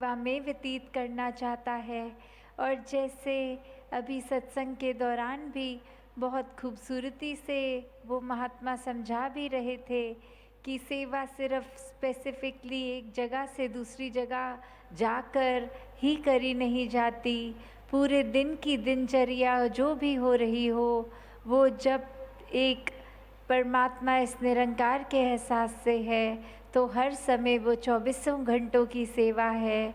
सेवा में व्यतीत करना चाहता है। और जैसे अभी सत्संग के दौरान भी बहुत खूबसूरती से वो महात्मा समझा भी रहे थे कि सेवा सिर्फ स्पेसिफिकली एक जगह से दूसरी जगह जाकर ही करी नहीं जाती। पूरे दिन की दिनचर्या जो भी हो रही हो, वो जब एक परमात्मा इस निरंकार के एहसास से है तो हर समय वो 24 घंटों की सेवा है।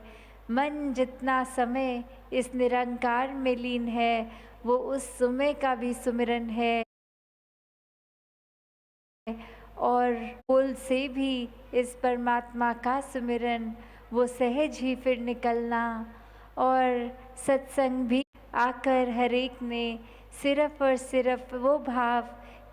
मन जितना समय इस निरंकार में लीन है, वो उस समय का भी सुमिरन है। और बोल से भी इस परमात्मा का सुमिरन, वो सहज ही फिर निकलना। और सत्संग भी आकर हर एक ने सिर्फ और सिर्फ वो भाव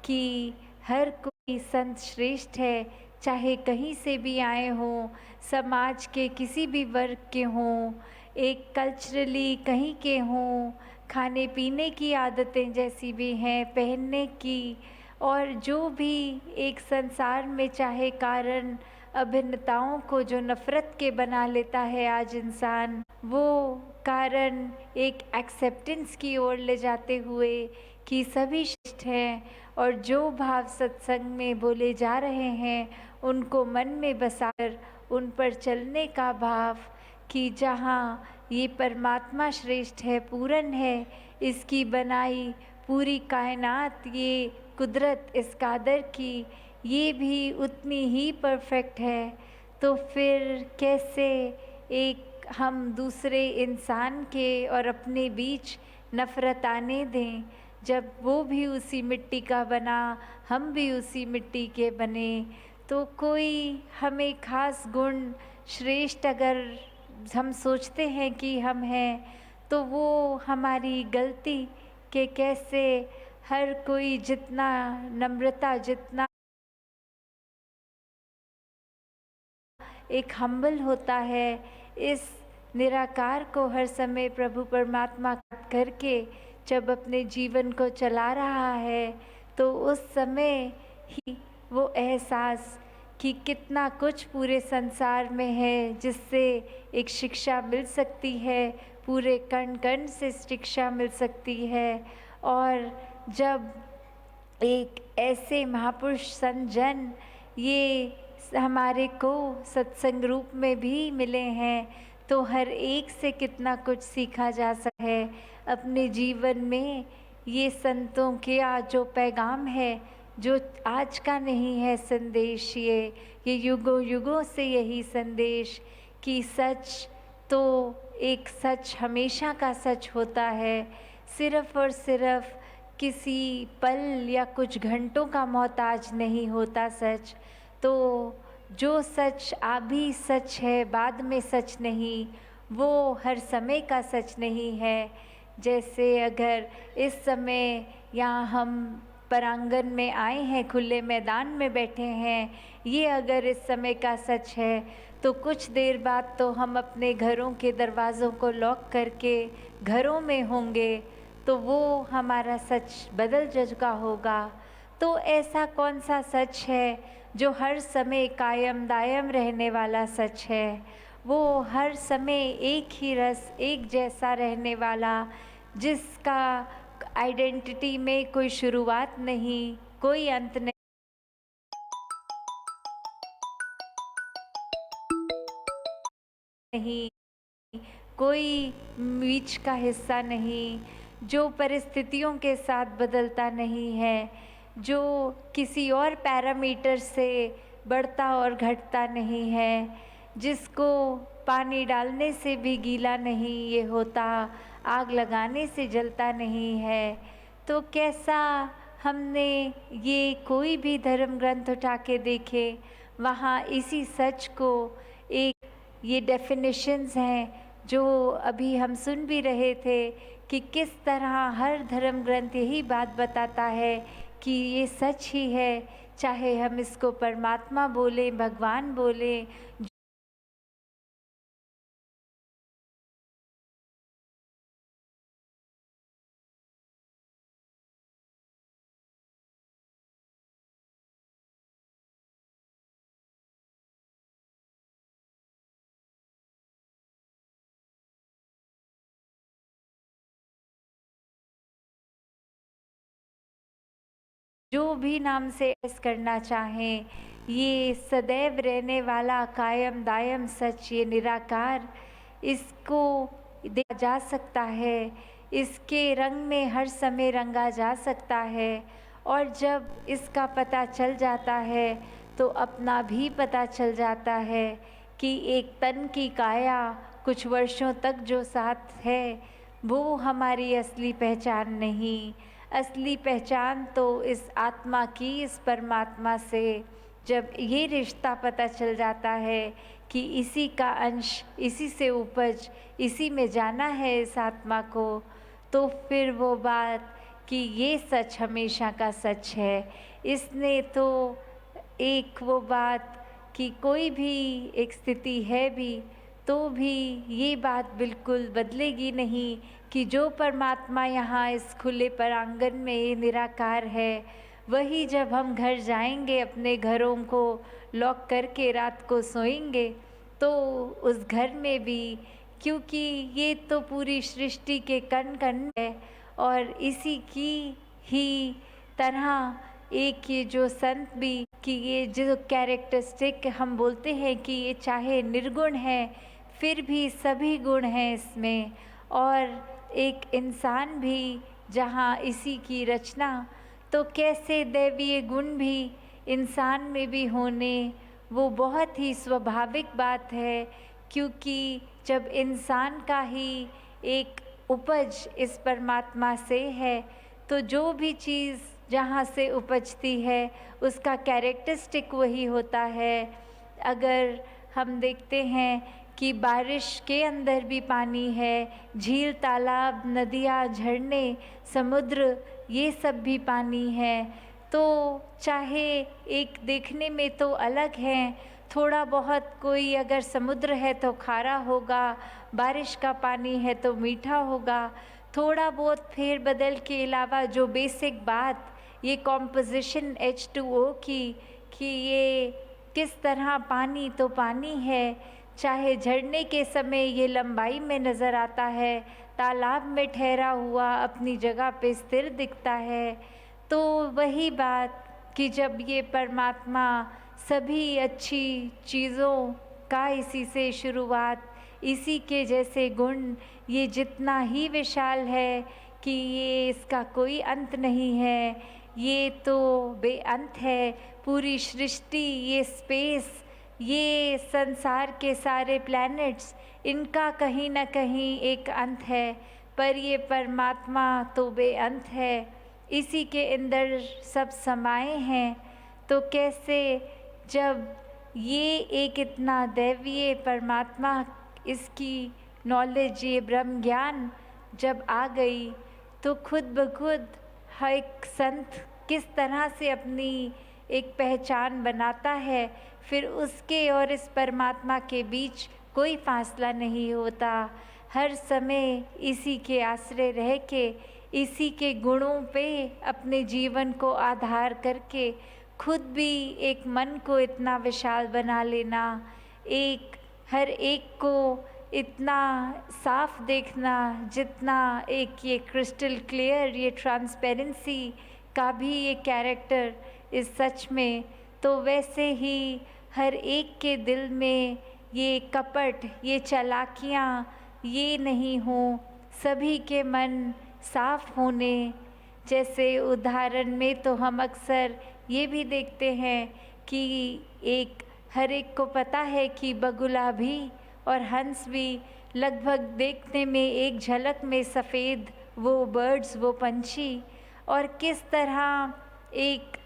कि हर कोई संत श्रेष्ठ है, चाहे कहीं से भी आए हों, समाज के किसी भी वर्ग के हों, एक कल्चरली कहीं के हों, खाने पीने की आदतें जैसी भी हैं, पहनने की, और जो भी एक संसार में चाहे कारण अभिन्नताओं को जो नफ़रत के बना लेता है आज इंसान, वो कारण एक एक्सेप्टेंस की ओर ले जाते हुए कि सभी श्रेष्ठ हैं। और जो भाव सत्संग में बोले जा रहे हैं उनको मन में बसाकर उन पर चलने का भाव कि जहाँ ये परमात्मा श्रेष्ठ है, पूरन है, इसकी बनाई पूरी कायनात, ये कुदरत इस कादर की, ये भी उतनी ही परफेक्ट है। तो फिर कैसे एक हम दूसरे इंसान के और अपने बीच नफ़रत आने दें, जब वो भी उसी मिट्टी का बना, हम भी उसी मिट्टी के बने। तो कोई हमें खास गुण श्रेष्ठ अगर हम सोचते हैं कि हम हैं, तो वो हमारी गलती कि कैसे हर कोई जितना नम्रता, जितना एक हम्बल होता है, इस निराकार को हर समय प्रभु परमात्मा करके जब अपने जीवन को चला रहा है, तो उस समय ही वो एहसास कि कितना कुछ पूरे संसार में है जिससे एक शिक्षा मिल सकती है, पूरे कण कण से शिक्षा मिल सकती है। और जब एक ऐसे महापुरुष संत जन ये हमारे को सत्संग रूप में भी मिले हैं, तो हर एक से कितना कुछ सीखा जा सकता है अपने जीवन में। ये संतों के आज जो पैगाम है, जो आज का नहीं है संदेश, ये युगों युगों से यही संदेश कि सच तो एक सच हमेशा का सच होता है, सिर्फ और सिर्फ किसी पल या कुछ घंटों का मोहताज नहीं होता सच। तो जो सच अभी सच है, बाद में सच नहीं, वो हर समय का सच नहीं है। जैसे अगर इस समय यहाँ हम परांगण में आए हैं, खुले मैदान में बैठे हैं, ये अगर इस समय का सच है, तो कुछ देर बाद तो हम अपने घरों के दरवाज़ों को लॉक करके घरों में होंगे, तो वो हमारा सच बदल चुका होगा। तो ऐसा कौन सा सच है जो हर समय कायम दायम रहने वाला सच है? वो हर समय एक ही रस, एक जैसा रहने वाला, जिसका आइडेंटिटी में कोई शुरुआत नहीं, कोई अंत नहीं, कोई बीच का हिस्सा नहीं, जो परिस्थितियों के साथ बदलता नहीं है, जो किसी और पैरामीटर से बढ़ता और घटता नहीं है, जिसको पानी डालने से भी गीला नहीं ये होता, आग लगाने से जलता नहीं है। तो कैसा हमने ये कोई भी धर्म ग्रंथ उठा के देखे, वहाँ इसी सच को एक ये डेफिनेशंस हैं जो अभी हम सुन भी रहे थे कि किस तरह हर धर्म ग्रंथ यही बात बताता है कि ये सच ही है, चाहे हम इसको परमात्मा बोलें, भगवान बोलें, जो भी नाम से ऐस करना चाहें, ये सदैव रहने वाला कायम दायम सच, ये निराकार, इसको देखा जा सकता है, इसके रंग में हर समय रंगा जा सकता है। और जब इसका पता चल जाता है तो अपना भी पता चल जाता है कि एक तन की काया कुछ वर्षों तक जो साथ है वो हमारी असली पहचान नहीं। असली पहचान तो इस आत्मा की, इस परमात्मा से जब ये रिश्ता पता चल जाता है कि इसी का अंश, इसी से उपज, इसी में जाना है इस आत्मा को, तो फिर वो बात कि ये सच हमेशा का सच है। इसने तो एक वो बात कि कोई भी एक स्थिति है भी तो भी ये बात बिल्कुल बदलेगी नहीं कि जो परमात्मा यहाँ इस खुले परांगण में ये निराकार है, वही जब हम घर जाएंगे, अपने घरों को लॉक करके रात को सोएंगे, तो उस घर में भी, क्योंकि ये तो पूरी सृष्टि के कण कण है और इसी की ही तरह एक ये जो संत भी कि ये जो कैरेक्टरिस्टिक हम बोलते हैं कि ये चाहे निर्गुण है फिर भी सभी गुण हैं इसमें, और एक इंसान भी जहाँ इसी की रचना, तो कैसे दैवीय गुण भी इंसान में भी होने वो बहुत ही स्वाभाविक बात है। क्योंकि जब इंसान का ही एक उपज इस परमात्मा से है तो जो भी चीज़ जहाँ से उपजती है उसका कैरेक्टरिस्टिक वही होता है। अगर हम देखते हैं कि बारिश के अंदर भी पानी है, झील, तालाब, नदियाँ, झरने, समुद्र, ये सब भी पानी है। तो चाहे एक देखने में तो अलग हैं, थोड़ा बहुत कोई अगर समुद्र है तो खारा होगा, बारिश का पानी है तो मीठा होगा, थोड़ा बहुत फेर बदल के अलावा जो बेसिक बात ये कॉम्पोजिशन H2O की कि ये किस तरह पानी तो पानी है, चाहे झरने के समय ये लंबाई में नज़र आता है, तालाब में ठहरा हुआ अपनी जगह पे स्थिर दिखता है। तो वही बात कि जब ये परमात्मा सभी अच्छी चीज़ों का इसी से शुरुआत, इसी के जैसे गुण, ये जितना ही विशाल है कि ये इसका कोई अंत नहीं है, ये तो बेअंत है। पूरी सृष्टि, ये स्पेस, ये संसार के सारे प्लैनेट्स, इनका कहीं ना कहीं एक अंत है, पर ये परमात्मा तो बेअंत है, इसी के अंदर सब समाये हैं। तो कैसे जब ये एक इतना दैवीय परमात्मा, इसकी नॉलेज, ये ब्रह्म ज्ञान जब आ गई तो खुद ब खुद हर एक संत किस तरह से अपनी एक पहचान बनाता है, फिर उसके और इस परमात्मा के बीच कोई फासला नहीं होता। हर समय इसी के आश्रय रह के, इसी के गुणों पे अपने जीवन को आधार करके खुद भी एक मन को इतना विशाल बना लेना, एक हर एक को इतना साफ देखना, जितना एक ये क्रिस्टल क्लियर, ये ट्रांसपेरेंसी का भी ये कैरेक्टर इस सच में, तो वैसे ही हर एक के दिल में ये कपट, ये चालाकियाँ ये नहीं हो, सभी के मन साफ होने। जैसे उदाहरण में तो हम अक्सर ये भी देखते हैं कि एक हर एक को पता है कि बगुला भी और हंस भी लगभग देखने में एक झलक में सफ़ेद, वो बर्ड्स, वो पंछी, और किस तरह एक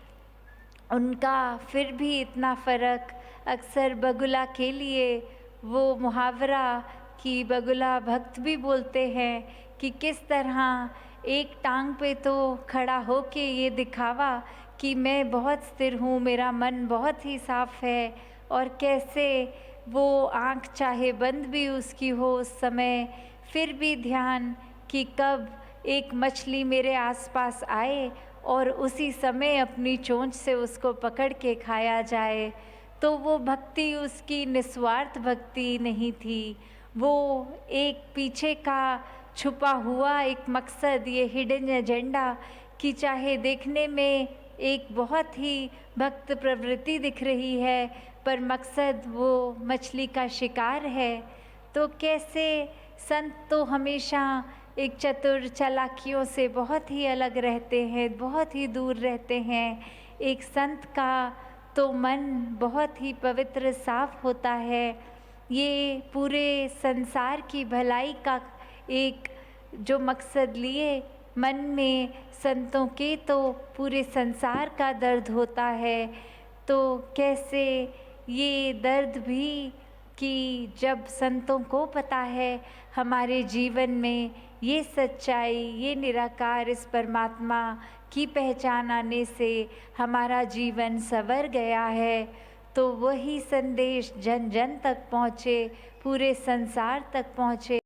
उनका फिर भी इतना फ़र्क। अक्सर बगुला के लिए वो मुहावरा कि बगुला भक्त भी बोलते हैं कि किस तरह एक टांग पे तो खड़ा हो के ये दिखावा कि मैं बहुत स्थिर हूँ, मेरा मन बहुत ही साफ है, और कैसे वो आँख चाहे बंद भी उसकी हो उस समय, फिर भी ध्यान कि कब एक मछली मेरे आसपास आए और उसी समय अपनी चोंच से उसको पकड़ के खाया जाए। तो वो भक्ति उसकी निस्वार्थ भक्ति नहीं थी, वो एक पीछे का छुपा हुआ एक मकसद, ये हिडन एजेंडा कि चाहे देखने में एक बहुत ही भक्त प्रवृत्ति दिख रही है, पर मकसद वो मछली का शिकार है। तो कैसे संत तो हमेशा एक चतुर चालाकियों से बहुत ही अलग रहते हैं, बहुत ही दूर रहते हैं। एक संत का तो मन बहुत ही पवित्र साफ होता है। ये पूरे संसार की भलाई का एक जो मकसद लिए मन में संतों के, तो पूरे संसार का दर्द होता है। तो कैसे ये दर्द भी कि जब संतों को पता है हमारे जीवन में ये सच्चाई, ये निराकार इस परमात्मा की पहचान आने से हमारा जीवन संवर गया है, तो वही संदेश जन जन तक पहुँचे, पूरे संसार तक पहुँचे।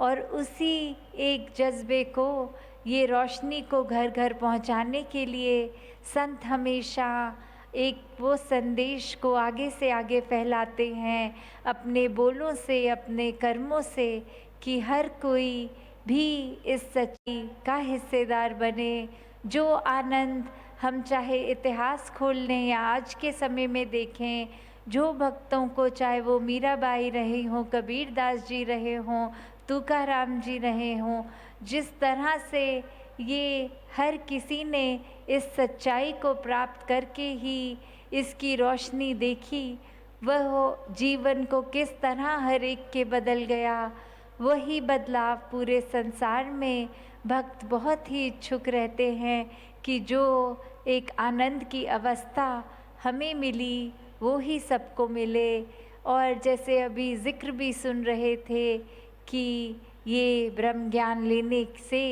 और उसी एक जज्बे को, ये रोशनी को घर घर पहुंचाने के लिए संत हमेशा एक वो संदेश को आगे से आगे फैलाते हैं अपने बोलों से, अपने कर्मों से, कि हर कोई भी इस सच्चाई का हिस्सेदार बने। जो आनंद हम चाहे इतिहास खोल लें या आज के समय में देखें, जो भक्तों को, चाहे वो मीराबाई रहे हों, कबीर दास जी रहे हों, तुकाराम जी रहे हों, जिस तरह से ये हर किसी ने इस सच्चाई को प्राप्त करके ही इसकी रोशनी देखी, वह जीवन को किस तरह हर एक के बदल गया, वही बदलाव पूरे संसार में भक्त बहुत ही इच्छुक रहते हैं कि जो एक आनंद की अवस्था हमें मिली वो ही सबको मिले। और जैसे अभी जिक्र भी सुन रहे थे कि ये ब्रह्म ज्ञान लेने से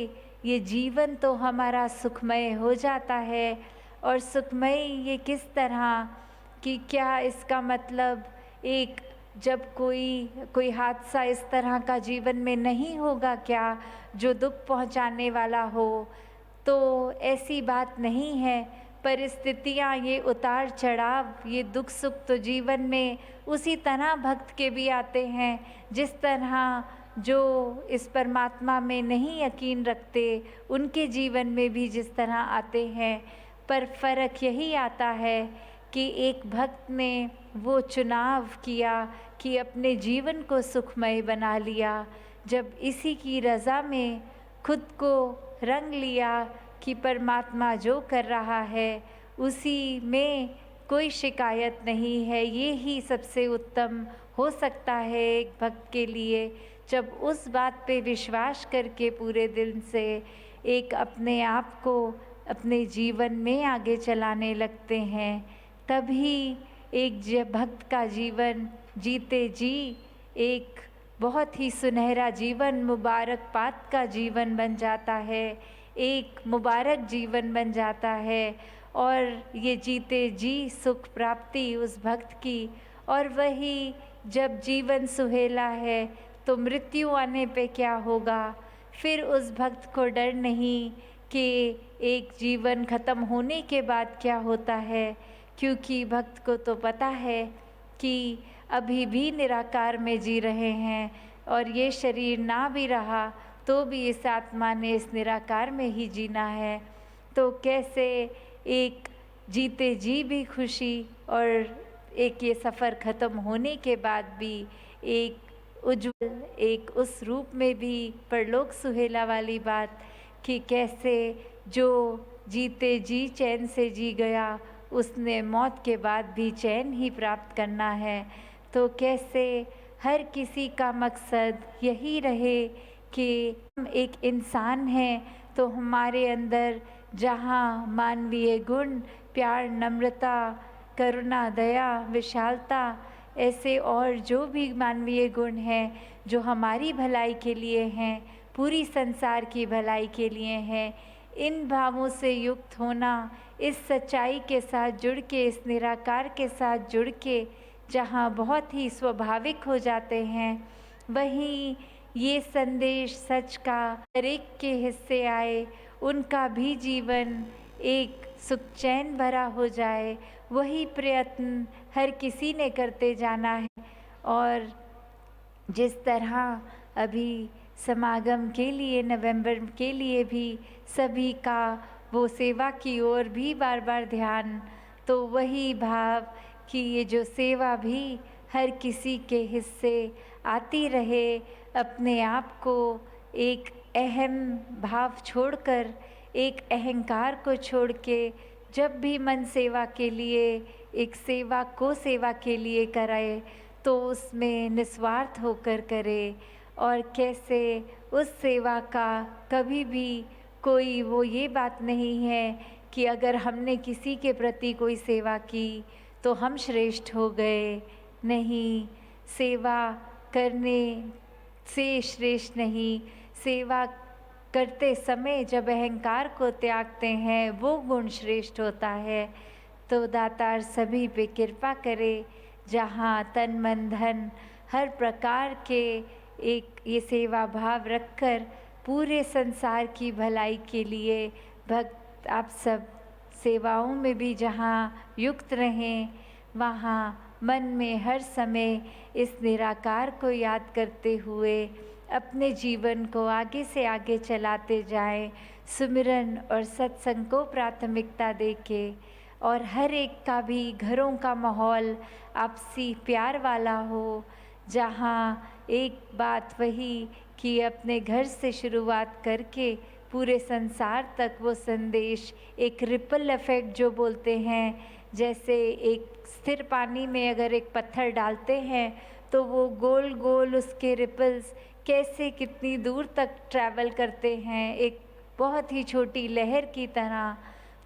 ये जीवन तो हमारा सुखमय हो जाता है। और सुखमय ये किस तरह कि क्या इसका मतलब एक जब कोई हादसा इस तरह का जीवन में नहीं होगा क्या जो दुख पहुंचाने वाला हो, तो ऐसी बात नहीं है। परिस्थितियाँ, ये उतार चढ़ाव, ये दुख सुख तो जीवन में उसी तरह भक्त के भी आते हैं जिस तरह जो इस परमात्मा में नहीं यकीन रखते उनके जीवन में भी जिस तरह आते हैं। पर फ़र्क यही आता है कि एक भक्त ने वो चुनाव किया कि अपने जीवन को सुखमय बना लिया, जब इसी की रज़ा में खुद को रंग लिया कि परमात्मा जो कर रहा है उसी में कोई शिकायत नहीं है। ये ही सबसे उत्तम हो सकता है एक भक्त के लिए, जब उस बात पे विश्वास करके पूरे दिल से एक अपने आप को अपने जीवन में आगे चलाने लगते हैं, तभी एक भक्त का जीवन जीते जी एक बहुत ही सुनहरा जीवन, मुबारक पात का जीवन बन जाता है, एक मुबारक जीवन बन जाता है। और ये जीते जी सुख प्राप्ति उस भक्त की। और वही जब जीवन सुहेला है तो मृत्यु आने पे क्या होगा, फिर उस भक्त को डर नहीं कि एक जीवन खत्म होने के बाद क्या होता है, क्योंकि भक्त को तो पता है कि अभी भी निराकार में जी रहे हैं और ये शरीर ना भी रहा तो भी इस आत्मा ने इस निराकार में ही जीना है। तो कैसे एक जीते जी भी खुशी और एक ये सफ़र ख़त्म होने के बाद भी एक उज्ज्वल, एक उस रूप में भी परलोक सुहेला वाली बात कि कैसे जो जीते जी चैन से जी गया उसने मौत के बाद भी चैन ही प्राप्त करना है। तो कैसे हर किसी का मकसद यही रहे कि हम एक इंसान हैं तो हमारे अंदर जहाँ मानवीय गुण, प्यार, नम्रता, करुणा, दया, विशालता, ऐसे और जो भी मानवीय गुण हैं जो हमारी भलाई के लिए हैं, पूरी संसार की भलाई के लिए हैं, इन भावों से युक्त होना, इस सच्चाई के साथ जुड़ के, इस निराकार के साथ जुड़ के जहाँ बहुत ही स्वाभाविक हो जाते हैं, वहीं ये संदेश सच का हर एक के हिस्से आए, उनका भी जीवन एक सुख चैन भरा हो जाए, वही प्रयत्न हर किसी ने करते जाना है। और जिस तरह अभी समागम के लिए नवंबर के लिए भी सभी का वो सेवा की ओर भी बार बार ध्यान, तो वही भाव कि ये जो सेवा भी हर किसी के हिस्से आती रहे, अपने आप को एक अहम भाव छोड़कर, एक अहंकार को छोड़ के जब भी मन सेवा के लिए, एक सेवा को सेवा के लिए कराए तो उसमें निस्वार्थ होकर करे। और कैसे उस सेवा का कभी भी कोई वो ये बात नहीं है कि अगर हमने किसी के प्रति कोई सेवा की तो हम श्रेष्ठ हो गए। नहीं, सेवा करने से श्रेष्ठ नहीं, सेवा करते समय जब अहंकार को त्यागते हैं वो गुण श्रेष्ठ होता है। तो दातार सभी पे कृपा करे, जहाँ तन मन धन हर प्रकार के एक ये सेवा भाव रखकर पूरे संसार की भलाई के लिए भक्त आप सब सेवाओं में भी जहाँ युक्त रहें, वहाँ मन में हर समय इस निराकार को याद करते हुए अपने जीवन को आगे से आगे चलाते जाएं, सुमिरन और सत्संग को प्राथमिकता देके। और हर एक का भी घरों का माहौल आपसी प्यार वाला हो, जहाँ एक बात वही कि अपने घर से शुरुआत करके पूरे संसार तक वो संदेश, एक रिपल इफेक्ट जो बोलते हैं, जैसे एक स्थिर पानी में अगर एक पत्थर डालते हैं तो वो गोल गोल उसके रिपल्स कैसे कितनी दूर तक ट्रैवल करते हैं, एक बहुत ही छोटी लहर की तरह।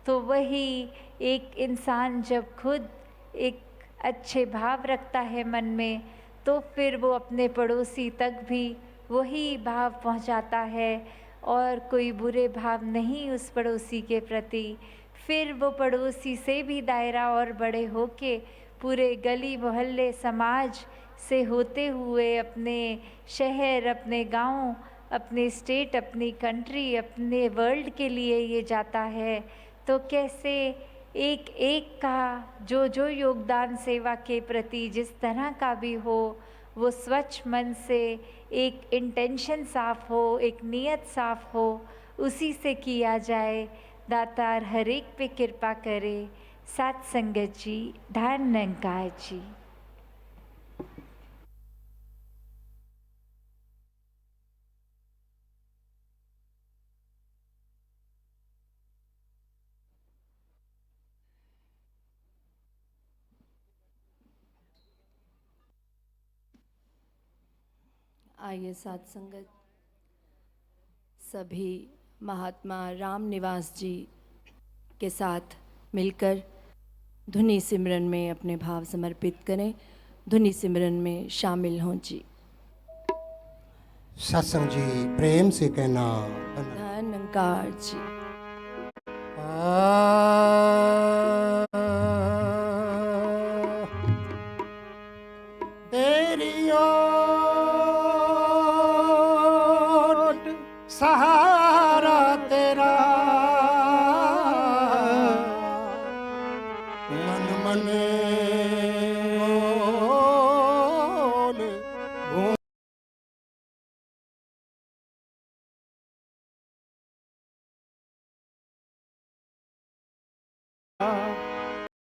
तो वही एक इंसान जब खुद एक अच्छे भाव रखता है मन में, तो फिर वो अपने पड़ोसी तक भी वही भाव पहुंचाता है और कोई बुरे भाव नहीं उस पड़ोसी के प्रति। फिर वो पड़ोसी से भी दायरा और बड़े होके पूरे गली मोहल्ले समाज से होते हुए अपने शहर, अपने गांव, अपने स्टेट, अपनी कंट्री, अपने वर्ल्ड के लिए ये जाता है। तो कैसे एक एक का जो जो योगदान सेवा के प्रति जिस तरह का भी हो, वो स्वच्छ मन से एक इंटेंशन साफ हो, एक नियत साफ हो, उसी से किया जाए। दातार हर एक पे कृपा करे। सात संगत जी, धन निरंकार जी। आइए साथ संगत सभी महात्मा राम निवास जी के साथ मिलकर धुनी सिमरन में अपने भाव समर्पित करें। धुनी सिमरन में शामिल हों जी। सत्संग जी प्रेम से कहना धन निरंकार जी।